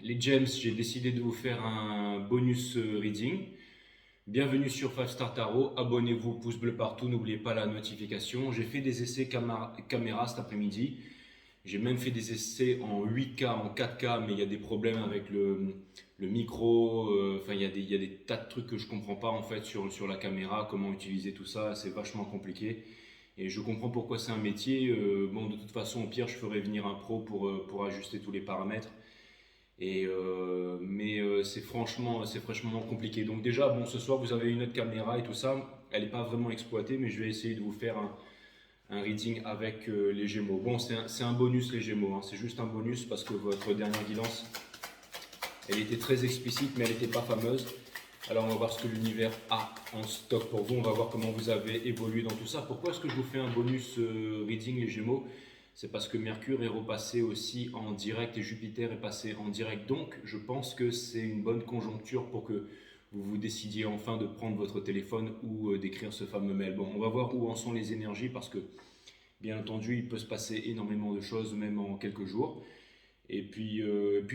les gems, j'ai décidé de vous faire un bonus reading. Bienvenue sur 5 Star Tarot, abonnez-vous, pouce bleu partout, n'oubliez pas la notification. J'ai fait des essais caméra cet après-midi. J'ai même fait des essais en 8K, en 4K, mais il y a des problèmes avec le micro. Enfin, il y a des tas de trucs que je ne comprends pas en fait sur la caméra, comment utiliser tout ça, c'est vachement compliqué. Et je comprends pourquoi c'est un métier. Bon, de toute façon, au pire, je ferai venir un pro pour ajuster tous les paramètres. Mais c'est franchement compliqué. Donc déjà, bon, ce soir, vous avez une autre caméra et tout ça. Elle n'est pas vraiment exploitée, mais je vais essayer de vous faire un reading avec les Gémeaux. Bon, c'est un bonus les Gémeaux, hein. C'est juste un bonus parce que votre dernière guidance, elle était très explicite, mais elle n'était pas fameuse. Alors on va voir ce que l'univers a en stock pour vous. On va voir comment vous avez évolué dans tout ça. Pourquoi est-ce que je vous fais un bonus reading les Gémeaux? C'est parce que Mercure est repassé aussi en direct et Jupiter est passé en direct. Donc je pense que c'est une bonne conjoncture pour que vous vous décidiez enfin de prendre votre téléphone ou d'écrire ce fameux mail. Bon, on va voir où en sont les énergies parce que bien entendu il peut se passer énormément de choses même en quelques jours. Et puis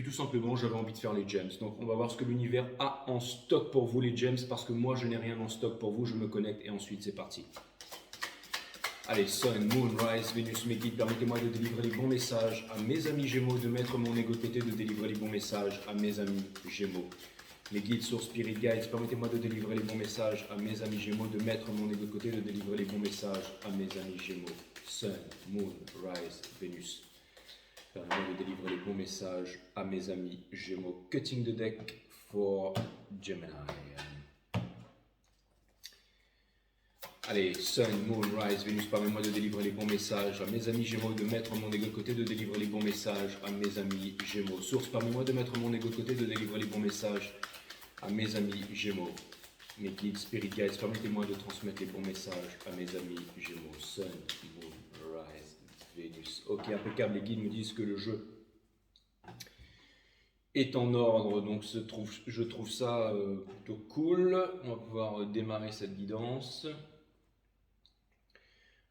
tout simplement, j'avais envie de faire les gems. Donc on va voir ce que l'univers a en stock pour vous les gems, parce que moi je n'ai rien en stock pour vous, je me connecte et ensuite c'est parti. Allez, Sun, Moon, Rise, Vénus, mes guides, permettez-moi de délivrer les bons messages à mes amis Gémeaux, de mettre mon ego de côté, de délivrer les bons messages à mes amis Gémeaux. Mes guides, sources, spirit guides, permettez-moi de délivrer les bons messages à mes amis Gémeaux, de mettre mon ego de côté, de délivrer les bons messages à mes amis Gémeaux. Sun, Moon, Rise, Vénus. Permettez-moi de délivrer les bons messages à mes amis Gémeaux. Cutting the deck for Gemini. Allez, Sun, Moon, Rise, Vénus, permettez-moi de délivrer les bons messages à mes amis Gémeaux, de mettre mon ego de côté, de délivrer les bons messages à mes amis Gémeaux. Source, permettez-moi de mettre mon ego de côté, de délivrer les bons messages à mes amis Gémeaux. Mes guides, spirit guides, permettez-moi de transmettre les bons messages à mes amis Gémeaux. Sun, Moon, Rise, Vénus. Ok, impeccable, les guides me disent que le jeu est en ordre, donc je trouve ça plutôt cool. On va pouvoir démarrer cette guidance.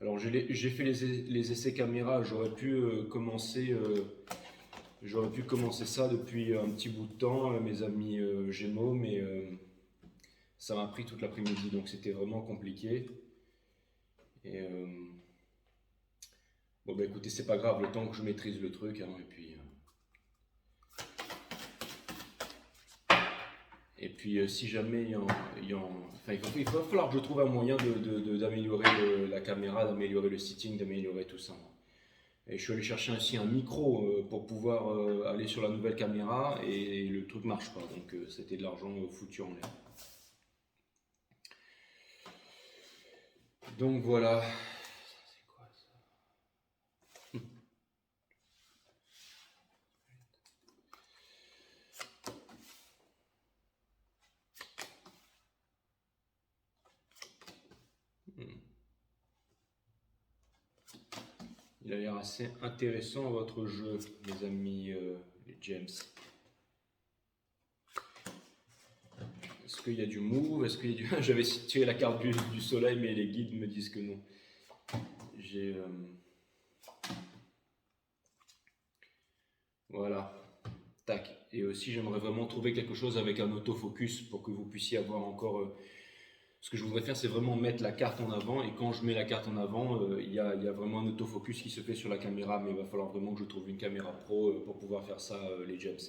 Alors j'ai fait les essais caméra, j'aurais pu commencer ça depuis un petit bout de temps, mes amis Gémeaux, mais ça m'a pris toute l'après-midi, donc c'était vraiment compliqué. Et bon bah écoutez, c'est pas grave, le temps que je maîtrise le truc, hein, et puis si jamais enfin, il va falloir que je trouve un moyen d'améliorer la caméra, d'améliorer le setting, d'améliorer tout ça. Et je suis allé chercher aussi un micro pour pouvoir aller sur la nouvelle caméra et le truc marche pas, donc c'était de l'argent foutu en l'air. Donc voilà. C'est quoi ça? Il a l'air assez intéressant votre jeu, mes amis les James. Est-ce qu'il y a du move? Est-ce qu'il y a du... J'avais tiré la carte du soleil, mais les guides me disent que non. Voilà. Tac. Et aussi, j'aimerais vraiment trouver quelque chose avec un autofocus pour que vous puissiez avoir encore... Ce que je voudrais faire, c'est vraiment mettre la carte en avant. Et quand je mets la carte en avant, il y a vraiment un autofocus qui se fait sur la caméra. Mais il va falloir vraiment que je trouve une caméra pro pour pouvoir faire ça, les James.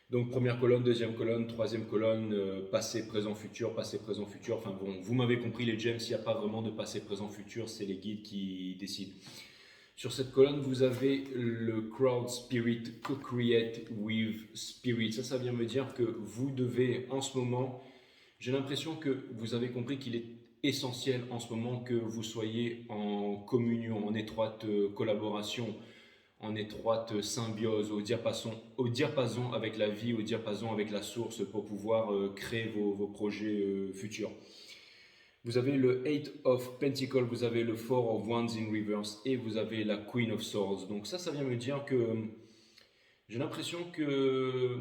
Donc première colonne, deuxième colonne, troisième colonne, passé, présent, futur, passé, présent, futur. Enfin bon, vous m'avez compris les James, il n'y a pas vraiment de passé, présent, futur, c'est les guides qui décident. Sur cette colonne, vous avez le Crowd Spirit, Co-Create with Spirit. Ça vient me dire que vous devez en ce moment... J'ai l'impression que vous avez compris qu'il est essentiel en ce moment que vous soyez en communion, en étroite collaboration, en étroite symbiose, au diapason avec la vie, au diapason avec la source pour pouvoir créer vos projets futurs. Vous avez le 8 of Pentacles, vous avez le 4 of Wands in reverse et vous avez la Queen of Swords. Donc ça vient me dire que j'ai l'impression que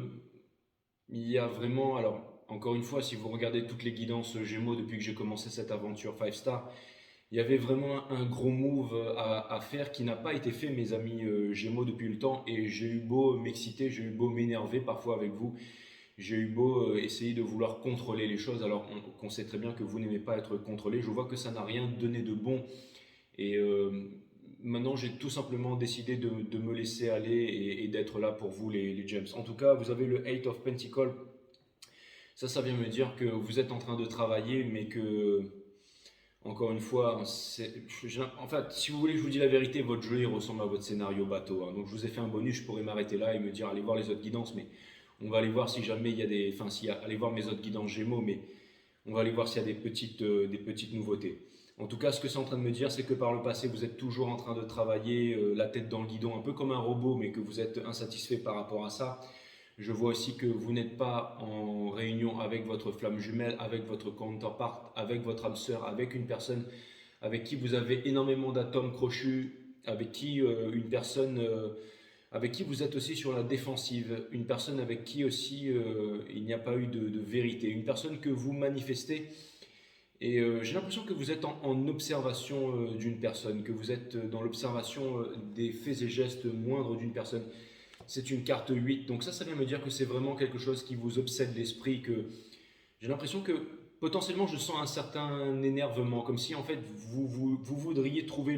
il y a vraiment... Alors, encore une fois, si vous regardez toutes les guidances Gémeaux depuis que j'ai commencé cette aventure 5 Star, Il y avait vraiment un gros move à faire qui n'a pas été fait, mes amis Gémeaux, depuis le temps. Et j'ai eu beau m'exciter, j'ai eu beau m'énerver parfois avec vous. J'ai eu beau essayer de vouloir contrôler les choses, alors qu'on sait très bien que vous n'aimez pas être contrôlé. Je vois que ça n'a rien donné de bon. Et maintenant, j'ai tout simplement décidé de me laisser aller et d'être là pour vous, les Gems. En tout cas, vous avez le Eight of Pentacles. Ça vient me dire que vous êtes en train de travailler, mais que, encore une fois, en fait, si vous voulez que je vous dise la vérité, votre jeu il ressemble à votre scénario bateau, hein. Donc, je vous ai fait un bonus, je pourrais m'arrêter là et me dire, allez voir les autres guidances, mais on va aller voir si jamais il y a des. Enfin, allez voir mes autres guidances Gémeaux, mais on va aller voir s'il y a des petites nouveautés. En tout cas, ce que c'est en train de me dire, c'est que par le passé, vous êtes toujours en train de travailler la tête dans le guidon, un peu comme un robot, mais que vous êtes insatisfait par rapport à ça. Je vois aussi que vous n'êtes pas en réunion avec votre flamme jumelle, avec votre counterpart, avec votre âme sœur, avec une personne avec qui vous avez énormément d'atomes crochus, avec qui une personne avec qui vous êtes aussi sur la défensive, une personne avec qui aussi il n'y a pas eu de vérité, une personne que vous manifestez. Et j'ai l'impression que vous êtes en observation d'une personne, que vous êtes dans l'observation des faits et gestes moindres d'une personne. C'est une carte 8, donc ça vient me dire que c'est vraiment quelque chose qui vous obsède l'esprit, que j'ai l'impression que potentiellement je sens un certain énervement, comme si en fait vous voudriez trouver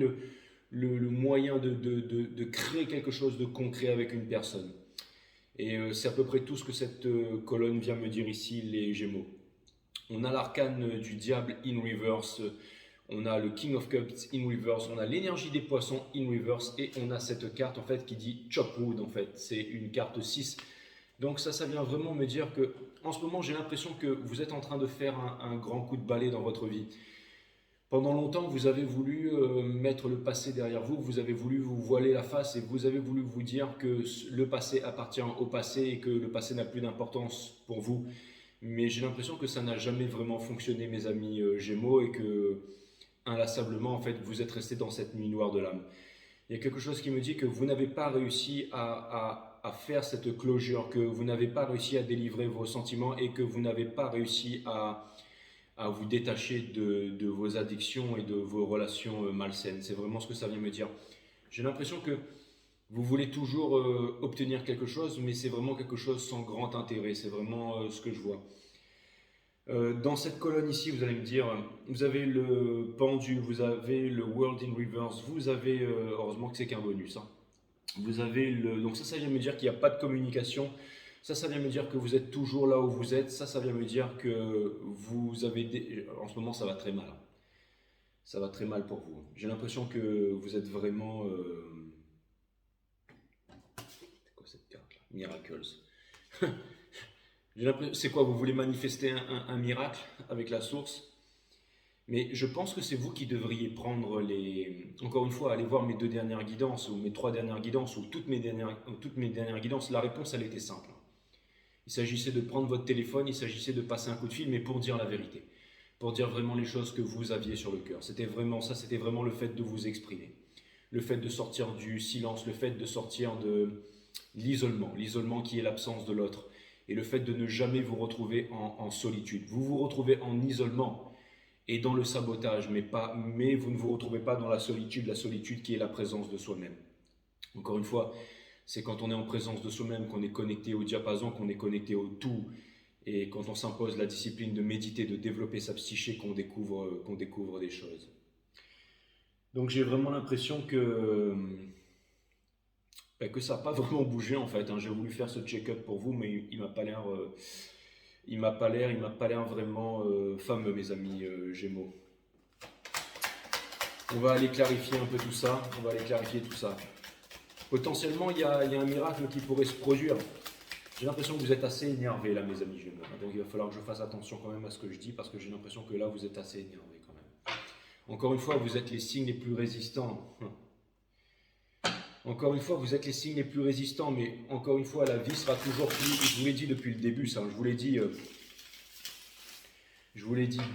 le moyen de créer quelque chose de concret avec une personne. Et c'est à peu près tout ce que cette colonne vient me dire ici, les Gémeaux. On a l'arcane du diable in reverse, on a le King of Cups in reverse, on a l'énergie des poissons in reverse, et on a cette carte en fait qui dit Chopwood, en fait. C'est une carte 6. Donc ça vient vraiment me dire que en ce moment j'ai l'impression que vous êtes en train de faire un grand coup de balai dans votre vie. Pendant longtemps, vous avez voulu mettre le passé derrière vous, vous avez voulu vous voiler la face et vous avez voulu vous dire que le passé appartient au passé et que le passé n'a plus d'importance pour vous. Mais j'ai l'impression que ça n'a jamais vraiment fonctionné, mes amis Gémeaux, et que inlassablement, en fait, vous êtes resté dans cette nuit noire de l'âme. Il y a quelque chose qui me dit que vous n'avez pas réussi à faire cette closure, que vous n'avez pas réussi à délivrer vos sentiments et que vous n'avez pas réussi à vous détacher de vos addictions et de vos relations malsaines. C'est vraiment ce que ça vient me dire. J'ai l'impression que vous voulez toujours obtenir quelque chose, mais c'est vraiment quelque chose sans grand intérêt. C'est vraiment ce que je vois. Dans cette colonne ici, vous allez me dire, vous avez le pendu, vous avez le world in reverse, vous avez, heureusement que c'est qu'un bonus, hein. Vous avez le, donc ça vient me dire qu'il n'y a pas de communication. Ça vient me dire que vous êtes toujours là où vous êtes. Ça vient me dire que vous avez en ce moment ça va très mal. Ça va très mal pour vous. J'ai l'impression que vous êtes vraiment c'est quoi cette carte là? Miracles. C'est quoi, vous voulez manifester un miracle avec la source? Mais je pense que c'est vous qui devriez prendre les... Encore une fois, aller voir mes 2 dernières guidances, ou mes 3 dernières guidances, ou toutes mes dernières guidances. La réponse, elle était simple. Il s'agissait de prendre votre téléphone, il s'agissait de passer un coup de fil, mais pour dire la vérité. Pour dire vraiment les choses que vous aviez sur le cœur. C'était vraiment ça, c'était vraiment le fait de vous exprimer. Le fait de sortir du silence, le fait de sortir de l'isolement. L'isolement qui est l'absence de l'autre. Et le fait de ne jamais vous retrouver en solitude. Vous vous retrouvez en isolement et dans le sabotage, mais vous ne vous retrouvez pas dans la solitude qui est la présence de soi-même. Encore une fois, c'est quand on est en présence de soi-même qu'on est connecté au diapason, qu'on est connecté au tout, et quand on s'impose la discipline de méditer, de développer sa psyché, qu'on découvre des choses. Donc j'ai vraiment l'impression que ça n'a pas vraiment bougé en fait, hein. J'ai voulu faire ce check-up pour vous, mais il m'a pas l'air... il m'a pas l'air vraiment fameux, mes amis Gémeaux. On va aller clarifier un peu tout ça. Potentiellement, il y a un miracle qui pourrait se produire. J'ai l'impression que vous êtes assez énervé là, mes amis Gémeaux. Donc il va falloir que je fasse attention quand même à ce que je dis, parce que j'ai l'impression que là, vous êtes assez énervé quand même. Encore une fois, vous êtes les signes les plus résistants. Encore une fois, vous êtes les signes les plus résistants, mais encore une fois, la vie sera toujours plus... Je vous l'ai dit depuis le début, ça. Je vous l'ai dit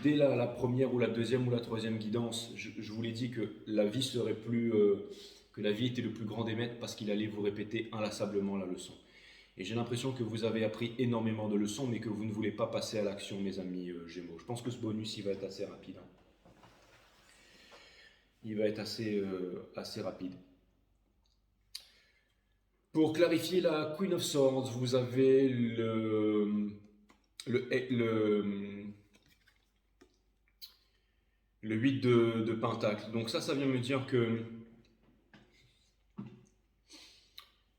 dès la première ou la deuxième ou la troisième guidance. Je vous l'ai dit que la vie serait plus... que la vie était le plus grand des maîtres parce qu'il allait vous répéter inlassablement la leçon. Et j'ai l'impression que vous avez appris énormément de leçons, mais que vous ne voulez pas passer à l'action, mes amis Gémeaux. Je pense que ce bonus, il va être assez rapide, hein. il va être assez rapide. Pour clarifier la Queen of Swords, vous avez le, le, le 8 de Pentacle. Donc ça vient me dire que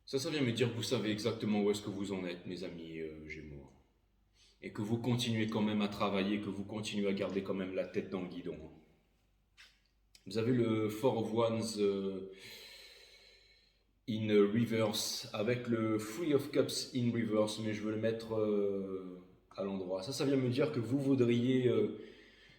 ça vient me dire que vous savez exactement où est-ce que vous en êtes, mes amis Gémeaux. Et que vous continuez quand même à travailler, que vous continuez à garder quand même la tête dans le guidon. Vous avez le Four of Wands in reverse, avec le Three of Cups in reverse, mais je veux le mettre à l'endroit. Ça vient me dire que vous voudriez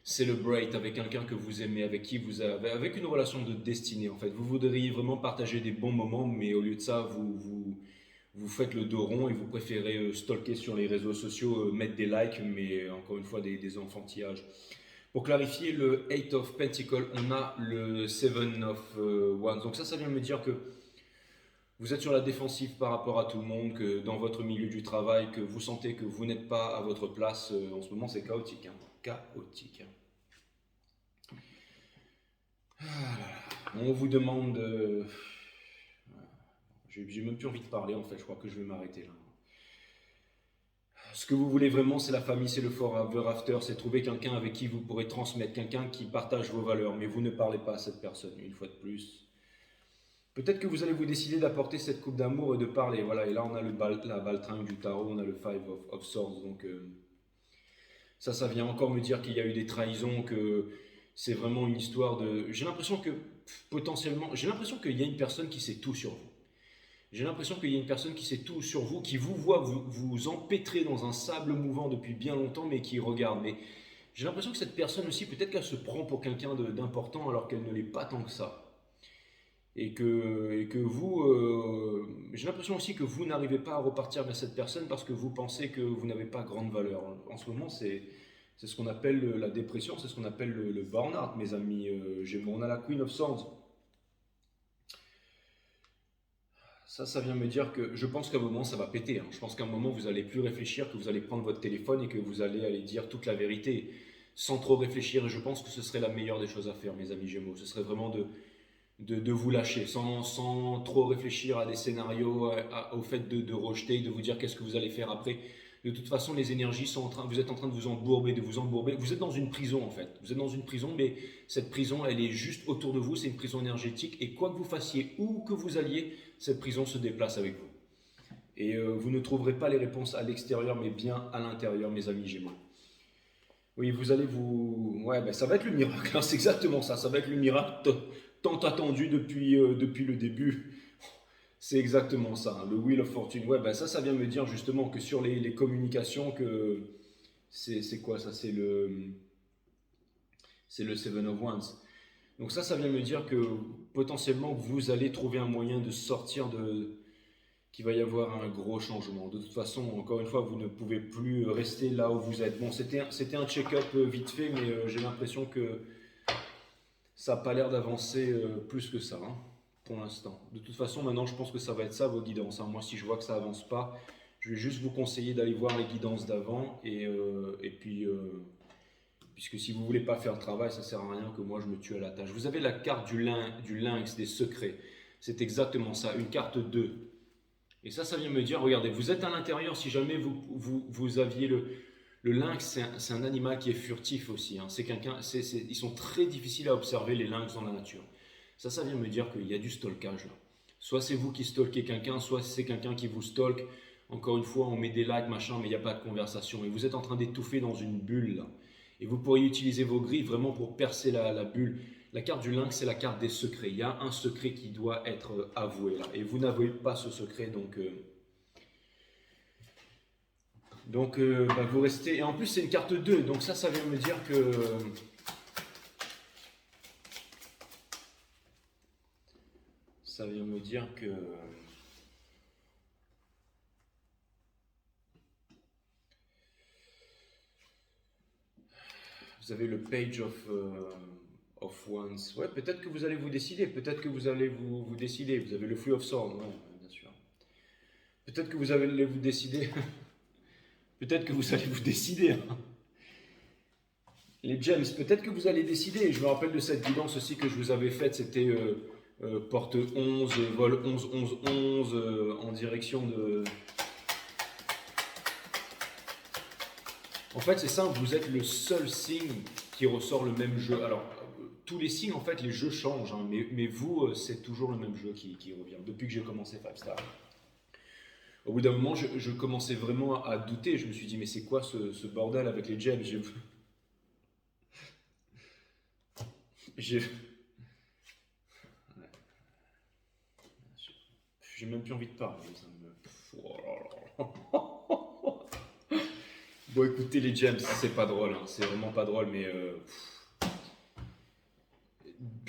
celebrate avec quelqu'un que vous aimez, avec qui vous avez, avec une relation de destinée en fait. Vous voudriez vraiment partager des bons moments, mais au lieu de ça, vous faites le dos rond et vous préférez stalker sur les réseaux sociaux, mettre des likes, mais encore une fois des enfantillages. Pour clarifier le 8 of Pentacles, on a le 7 of Wands. Donc ça vient me dire que vous êtes sur la défensive par rapport à tout le monde, que dans votre milieu du travail, que vous sentez que vous n'êtes pas à votre place. En ce moment, c'est chaotique. Chaotique. On vous demande... J'ai même plus envie de parler en fait, je crois que je vais m'arrêter là. Ce que vous voulez vraiment, c'est la famille, c'est le forever after, c'est trouver quelqu'un avec qui vous pourrez transmettre, quelqu'un qui partage vos valeurs, mais vous ne parlez pas à cette personne, une fois de plus. Peut-être que vous allez vous décider d'apporter cette coupe d'amour et de parler, voilà, et là on a la baltringue du tarot, on a le Five of Swords, donc ça vient encore me dire qu'il y a eu des trahisons, que c'est vraiment une histoire de... J'ai l'impression que, potentiellement, j'ai l'impression qu'il y a une personne qui sait tout sur vous. J'ai l'impression qu'il y a une personne qui sait tout sur vous, qui vous voit vous empêtrer dans un sable mouvant depuis bien longtemps, mais qui regarde. Mais j'ai l'impression que cette personne aussi, peut-être qu'elle se prend pour quelqu'un d'important alors qu'elle ne l'est pas tant que ça. Et que vous, j'ai l'impression aussi que vous n'arrivez pas à repartir vers cette personne parce que vous pensez que vous n'avez pas grande valeur. En ce moment, c'est ce qu'on appelle la dépression, c'est ce qu'on appelle le burn-out, mes amis Gémeaux. On a la Queen of Swords. Ça vient me dire que je pense qu'à un moment, ça va péter. Je pense qu'à un moment, vous allez plus réfléchir, que vous allez prendre votre téléphone et que vous allez aller dire toute la vérité sans trop réfléchir. Et je pense que ce serait la meilleure des choses à faire, mes amis Gémeaux. Ce serait vraiment de vous lâcher sans trop réfléchir à des scénarios, au fait de rejeter, de vous dire qu'est-ce que vous allez faire après. De toute façon, les énergies sont vous êtes en train de vous embourber, de vous embourber. Vous êtes dans une prison en fait. Vous êtes dans une prison, mais cette prison, elle est juste autour de vous. C'est une prison énergétique. Et quoi que vous fassiez, où que vous alliez, cette prison se déplace avec vous. Et vous ne trouverez pas les réponses à l'extérieur, mais bien à l'intérieur, mes amis Gémeaux. Oui, vous allez vous... Ouais, ben ça va être le miracle, c'est exactement ça. Ça va être le miracle tant attendu depuis le début. C'est exactement ça, le Wheel of Fortune. Ouais, ben ça vient me dire justement que sur les communications, que c'est quoi ça? C'est le Seven of Wands. Donc ça vient me dire que potentiellement vous allez trouver un moyen de sortir qu'il va y avoir un gros changement. De toute façon, encore une fois, vous ne pouvez plus rester là où vous êtes. Bon, c'était un check-up vite fait, mais j'ai l'impression que ça n'a pas l'air d'avancer plus que ça, pour l'instant. De toute façon, maintenant, je pense que ça va être ça, vos guidances. Moi, si je vois que ça avance pas, je vais juste vous conseiller d'aller voir les guidances d'avant. Et puis, puisque si vous ne voulez pas faire le travail, ça ne sert à rien que moi, je me tue à la tâche. Vous avez la carte du lynx, des secrets. C'est exactement ça, une carte 2. Et ça vient me dire, regardez, vous êtes à l'intérieur, si jamais vous aviez le lynx, c'est un animal qui est furtif aussi. C'est quelqu'un, ils sont très difficiles à observer, les lynx dans la nature. Ça vient me dire qu'il y a du stalkage là. Soit c'est vous qui stalkez quelqu'un, soit c'est quelqu'un qui vous stalk. Encore une fois, on met des likes, machin, mais il n'y a pas de conversation. Et vous êtes en train d'étouffer dans une bulle là. Et vous pourriez utiliser vos griffes vraiment pour percer la bulle. La carte du lynx, c'est la carte des secrets. Il y a un secret qui doit être avoué là. Et vous n'avouez pas ce secret, donc vous restez... Et en plus, c'est une carte 2, donc ça vient me dire que... Ça vient me dire que... Vous avez le Page of Wands. Ouais, peut-être que vous allez vous décider, peut-être que vous allez vous décider. Vous avez le Three of Swords, ouais, bien sûr. Peut-être que vous allez vous décider... Peut-être que vous allez vous décider. Les gems, peut-être que vous allez décider. Je me rappelle de cette guidance aussi que je vous avais faite. C'était porte 11, vol 11, 11, 11 en direction de... En fait, c'est simple, vous êtes le seul signe qui ressort le même jeu. Alors, tous les signes, en fait, les jeux changent, hein, mais vous, c'est toujours le même jeu qui revient. Depuis que j'ai commencé 5 Star. Au bout d'un moment, je commençais vraiment à douter. Je me suis dit, mais c'est quoi ce bordel avec les gems? J'ai j'ai même plus envie de parler. Ça me... Oh là là. Bon, écoutez, les gems, c'est pas drôle. Hein. C'est vraiment pas drôle, mais...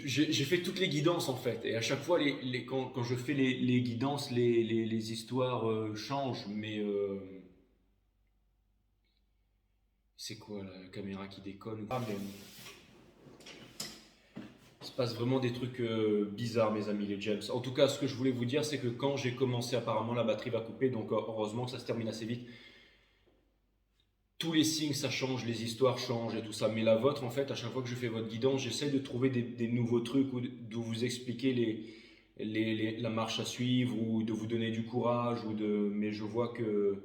j'ai fait toutes les guidances en fait, et à chaque fois, quand je fais les guidances, les histoires changent, mais c'est quoi la caméra qui déconne? Ah, mais il se passe vraiment des trucs bizarres, mes amis, les gems. En tout cas, ce que je voulais vous dire, c'est que quand j'ai commencé, apparemment, la batterie va couper, donc heureusement que ça se termine assez vite. Tous les signes, ça change, les histoires changent et tout ça. Mais la vôtre, en fait, à chaque fois que je fais votre guidance, j'essaie de trouver des nouveaux trucs ou de vous expliquer la marche à suivre ou de vous donner du courage. Mais je vois que...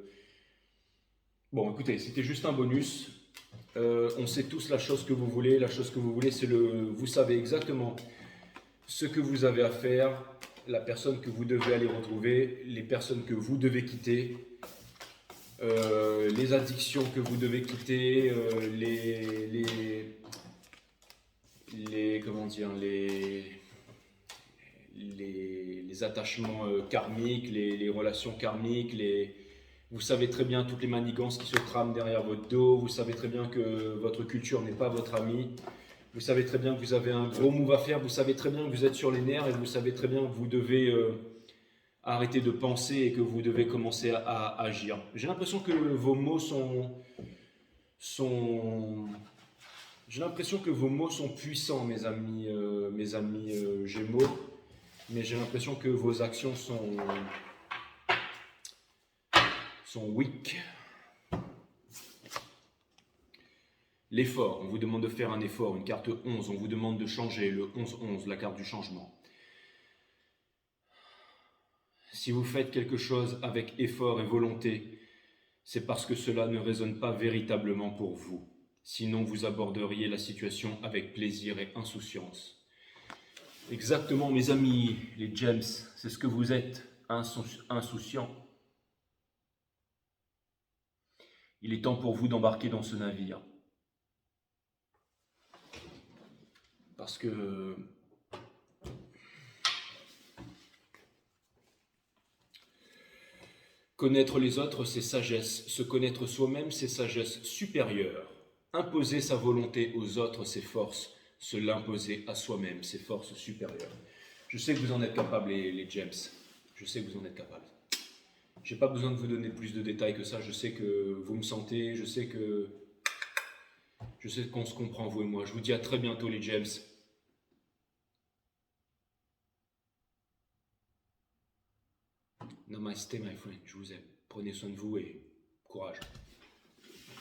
Bon, écoutez, c'était juste un bonus. On sait tous la chose que vous voulez. La chose que vous voulez, c'est vous savez exactement ce que vous avez à faire, la personne que vous devez aller retrouver, les personnes que vous devez quitter. Les addictions que vous devez quitter, comment dire, les attachements karmiques, les relations karmiques, vous savez très bien toutes les manigances qui se trament derrière votre dos, vous savez très bien que votre culture n'est pas votre ami, vous savez très bien que vous avez un gros move à faire, vous savez très bien que vous êtes sur les nerfs et vous savez très bien que vous devez arrêter de penser et que vous devez commencer à agir. J'ai l'impression que vos mots sont j'ai l'impression que vos mots sont puissants, mes amis Gémeaux, mais j'ai l'impression que vos actions sont weak. L'effort, on vous demande de faire un effort, une carte 11, on vous demande de changer, le 11-11, la carte du changement. Si vous faites quelque chose avec effort et volonté, c'est parce que cela ne résonne pas véritablement pour vous. Sinon, vous aborderiez la situation avec plaisir et insouciance. Exactement, mes amis, les gems, c'est ce que vous êtes, insouciants. Il est temps pour vous d'embarquer dans ce navire. Parce que connaître les autres, c'est sagesse. Se connaître soi-même, c'est sagesse supérieure. Imposer sa volonté aux autres, c'est force. Se l'imposer à soi-même, c'est force supérieure. Je sais que vous en êtes capables, les gems. Je sais que vous en êtes capables. Je n'ai pas besoin de vous donner plus de détails que ça. Je sais que vous me sentez. Je sais qu'on se comprend, vous et moi. Je vous dis à très bientôt, les gems. Namaste, my friend. Je vous aime. Prenez soin de vous et courage.